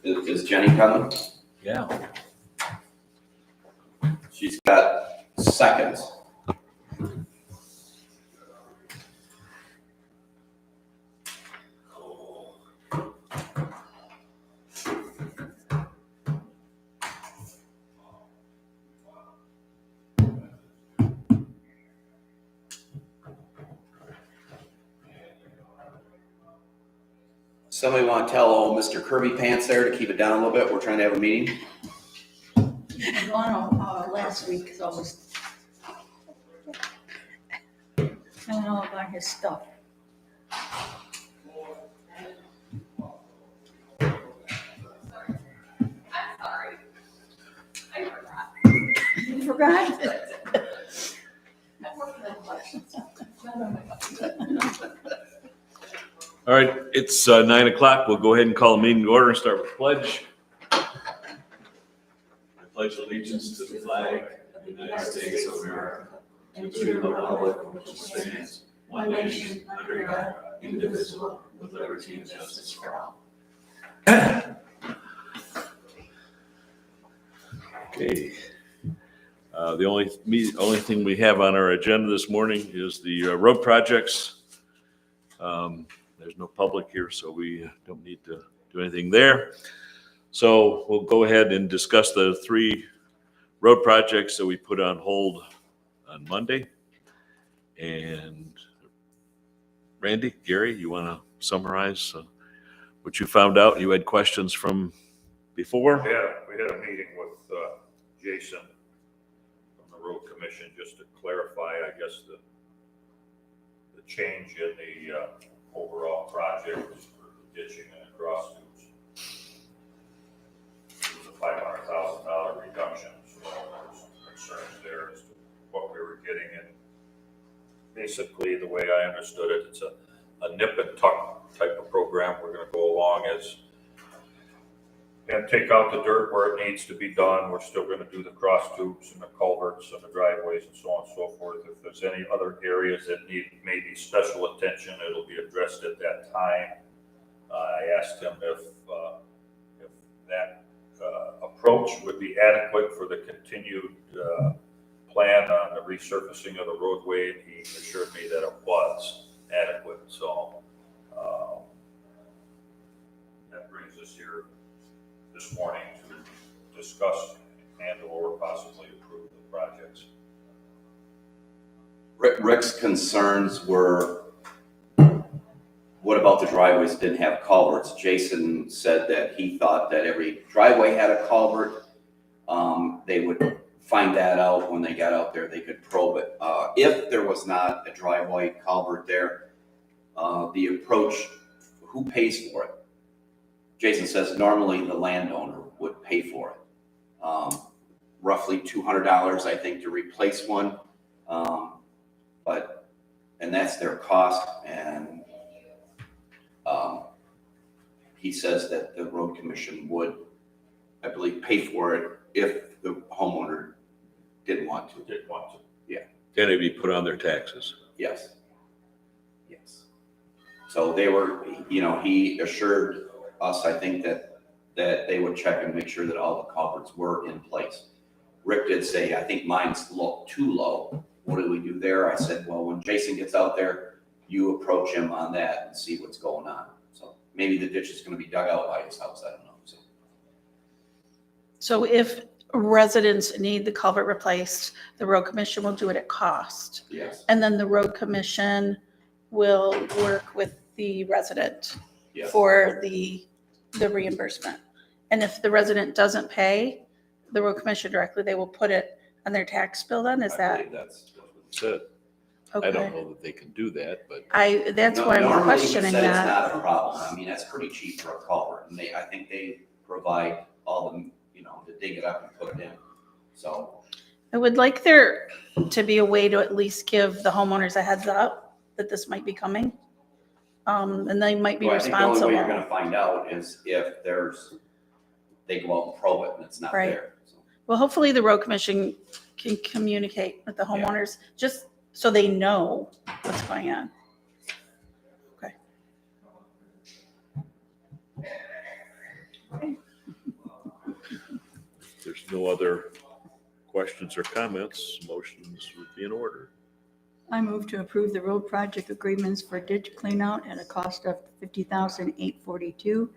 Is Jenny coming? Yeah. She's got seconds. Somebody want to tell old Mr. Kirby Pants there to keep it down a little bit? We're trying to have a meeting. I know, last week, so I was. I don't know about his stuff. You forgot? All right, it's 9 o'clock. We'll go ahead and call the meeting to order and start with the pledge. I pledge allegiance to the flag of the United States of America and to the republic for which it stands, one nation, under God, indivisible, with liberty and justice for all. Okay. The only thing we have on our agenda this morning is the road projects. There's no public here, so we don't need to do anything there. So we'll go ahead and discuss the 3 road projects that we put on hold on Monday. And Randy, Gary, you want to summarize what you found out? You had questions from before? Yeah, we had a meeting with Jason from the road commission just to clarify, I guess, the change in the overall project for the ditching and the cross tubes. It was a $500,000 reduction, so there was some concerns there as to what we were getting. And basically, the way I understood it, it's a nip and tuck type of program. We're going to go along and take out the dirt where it needs to be done. We're still going to do the cross tubes and the culverts and the driveways and so on and so forth. If there's any other areas that need maybe special attention, it'll be addressed at that time. I asked him if that approach would be adequate for the continued plan on the resurfacing of the roadway, and he assured me that it was adequate. So that brings us here this morning to discuss and or possibly approve the projects. Rick's concerns were, what about the driveways that didn't have culverts? Jason said that he thought that every driveway had a culvert. They would find that out when they got out there. They could probe it. If there was not a driveway culvert there, the approach, who pays for it? Jason says normally the landowner would pay for it. Roughly $200, I think, to replace one. And that's their cost. And he says that the road commission would, I believe, pay for it if the homeowner didn't want to. Yeah. Can it be put on their taxes? Yes. Yes. So they were, he assured us, I think, that they would check and make sure that all the culverts were in place. Rick did say, I think mine's too low. What do we do there? I said, well, when Jason gets out there, you approach him on that and see what's going on. So maybe the ditch is going to be dug out by his house. I don't know. So if residents need the culvert replaced, the road commission will do it at cost. Yes. And then the road commission will work with the resident Yes. for the reimbursement. And if the resident doesn't pay the road commission directly, they will put it on their tax bill then? Is I that? believe that's what it said. Okay. I don't know that they can do that, but That's why I'm normally questioning he said that. It's not a problem. I mean, that's pretty cheap for a culvert, and I think they provide all the, to dig it up and put it in. So I would like there to be a way to at least give the homeowners a heads up that this might be coming. And they might be I think the only way you're responsible. gonna find out is if they go out and probe it and it's not Right. there. So, Well, hopefully the road commission can communicate with the homeowners just so they know what's going on. Okay. no other questions or comments, motions would be in order. I move to approve the road project agreements for ditch cleanout at a cost of $50,842,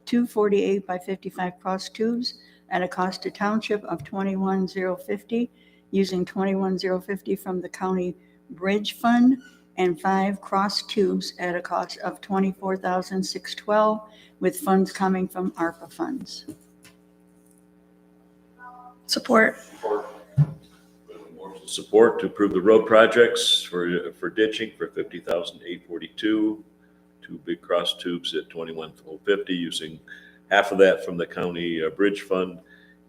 248 by 55 cross tubes at a cost to Township of $21,050, using $21,050 from the county bridge fund, and 5 cross tubes at a cost of $24,612, with funds coming from ARPA funds. Support. Support to approve the road projects for ditching for $50,842, 2 big cross tubes at $21,050, using half of that from the county bridge fund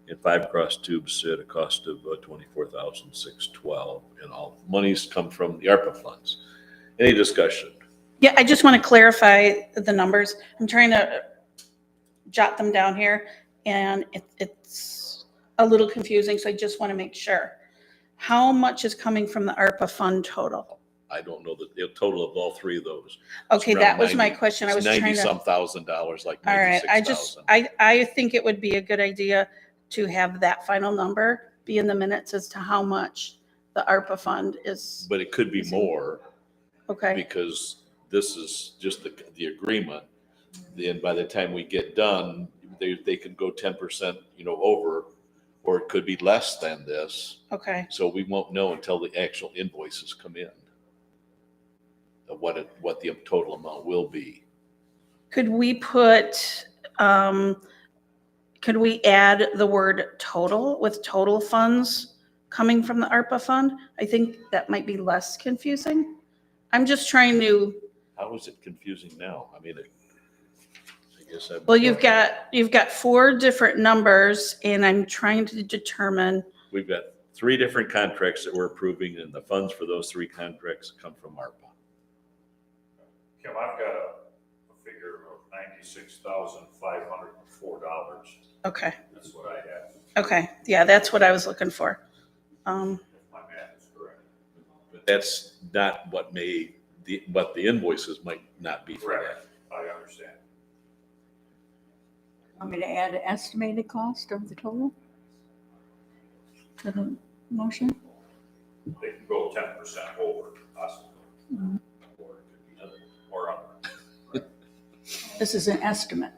and 5 cross tubes at a cost of $24,612. And all monies come from the ARPA funds. Any discussion? Yeah, I just want to clarify the numbers. I'm trying to jot them down here, and it's a little confusing, so I just want to make sure. How much is coming from the ARPA fund total? I don't know the total of all three of those. Okay, around that was my 90 question. I was trying to. $90-some thousand, like All right, $96,000. I think it would be a good idea to have that final number be in the minutes as to how much the ARPA fund is. But it could be more, Okay, because this is just the agreement. Then by the time we get done, they could go 10%, over, or it could be less than this. okay. So we won't know until the actual invoices come in of what the total amount will be. Could we put, could we add the word total with total funds coming from the ARPA fund? I think that might be less confusing. I'm just trying to, How is it confusing now? I mean, I guess I'm. well, you've got 4 different numbers, and I'm trying to determine, We've got 3 different contracts that we're approving, and the funds for those 3 contracts come from ARPA. Kim, I've got a figure of $96,504. okay, That's what I have, okay. Yeah, that's what I was looking for. if my math is correct. But that's not what what the invoices might not be for that. Correct, I understand. Want me to add an estimated cost of the total to the motion? They can go 10% over, possibly. Mhm. Or it could be under, or under. This is an estimate,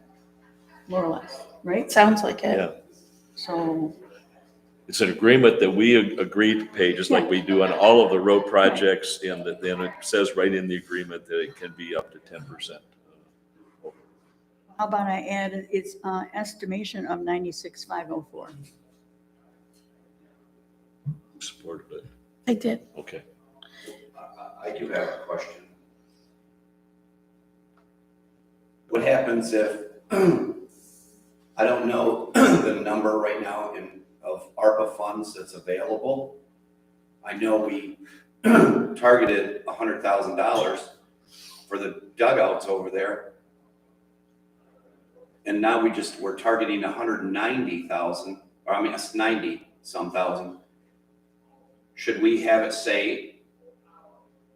more or less, right? Sounds like it. Yeah, So, it's an agreement that we agreed to pay, just like we do on all of the road projects, and that then it says right in the agreement that it can be up to 10%. how about I add its estimation of 96,504? Supported it. I did. Okay. I do have a question. What happens if, I don't know the number right now of ARPA funds that's available? I know we targeted $100,000 for the dugouts over there. And now we're targeting 190,000, or I mean, it's 90-some thousand. Should we have it say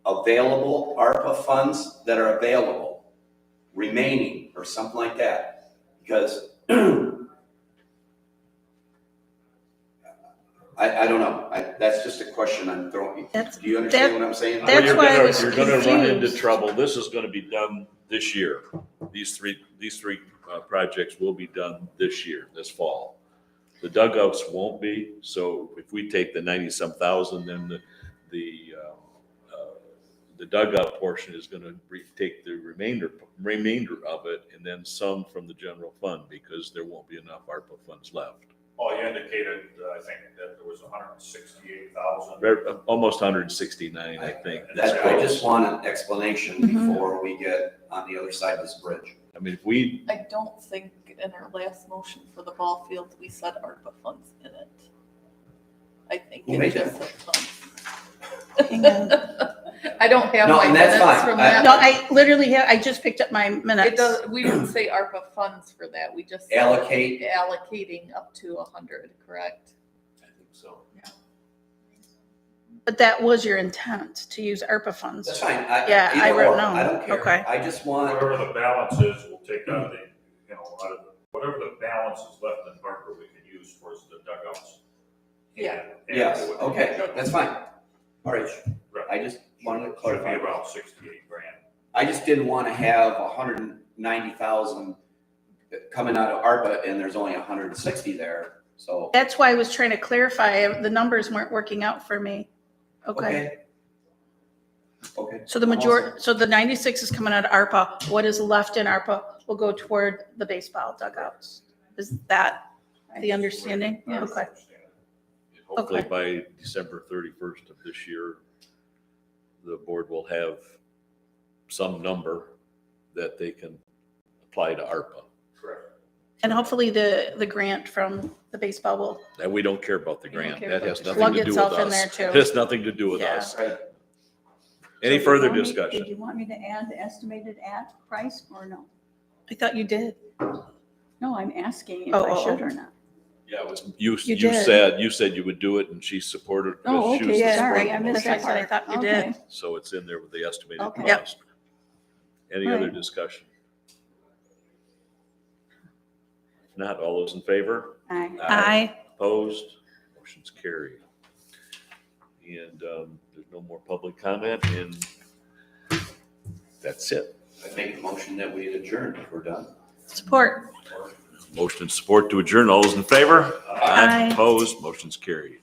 available ARPA funds that are available, remaining, or something like that? Because I don't know. That's just a question I'm throwing. Do you understand what I'm saying? That's Well, why I was you're gonna run into confused. trouble. This is gonna be done this year. These three projects will be done this year, this fall. The dugouts won't be, so if we take the 90-some thousand, then the dugout portion is gonna take the remainder of it, and then some from the general fund, because there won't be enough ARPA funds left. Oh, you indicated, I think, that there was 168,000. Almost 169, I think. I just want an explanation Mhm. before we get on the other side of this bridge. I mean, if we, I don't think in our last motion for the ball field, we said ARPA funds in it. I think Who it made just that said funds. Hang on. I don't have No, my and that's minutes fine. from I- that. No, I literally I just picked up my It minutes. does, we didn't say ARPA funds for that, we just said Allocate. allocating up to 100, correct? I think so. But that was your intent, to use ARPA funds. That's fine. Yeah, I either wrote or, no. I don't care. Okay. I just want, Whatever the balance is, we'll take out of the, whatever the balance is left in ARPA, we can use towards the dugouts. Yeah. And Yes, it would- okay, that's fine. All right, Right. I just wanted to Should be clarify. around 68 grand. I just didn't want to have 190,000 coming out of ARPA and there's only 160 there, so. That's why I was trying to clarify, the numbers weren't working out for me. Okay, Okay. so the so the 96 is coming out of ARPA. What is left in ARPA will go toward the baseball dugouts. Is that the understanding? Yes. Okay. Hopefully Okay. by December 31st of this year, the board will have some number that they can apply to ARPA. Correct. And hopefully the grant from the baseball will, And we don't care about the We don't grant. care That about has the nothing grant. to do with Plug itself in us. there, too. It has nothing to do with Yeah. us. Right. Any So did further you want me- discussion? Did you want me to add the estimated at price or no? I thought you did. No, I'm asking if Oh, I oh, should oh. or not. Yeah, it was, You you did. said you would do it and she supported. Oh, she was okay, the Yeah, sorry, supporting I missed motion. That's what I that thought part. you did. Okay. So it's in there with the estimated Okay. Yep. cost. Any other Right. discussion? If not, all those in favor? Aye. Aye. Opposed? Motion's carried. And there's no more public comment, and that's it. I make a motion that we adjourn if we're done. Support. Motion and support to adjourn. All those in favor? Aye. Opposed? Motion's carried.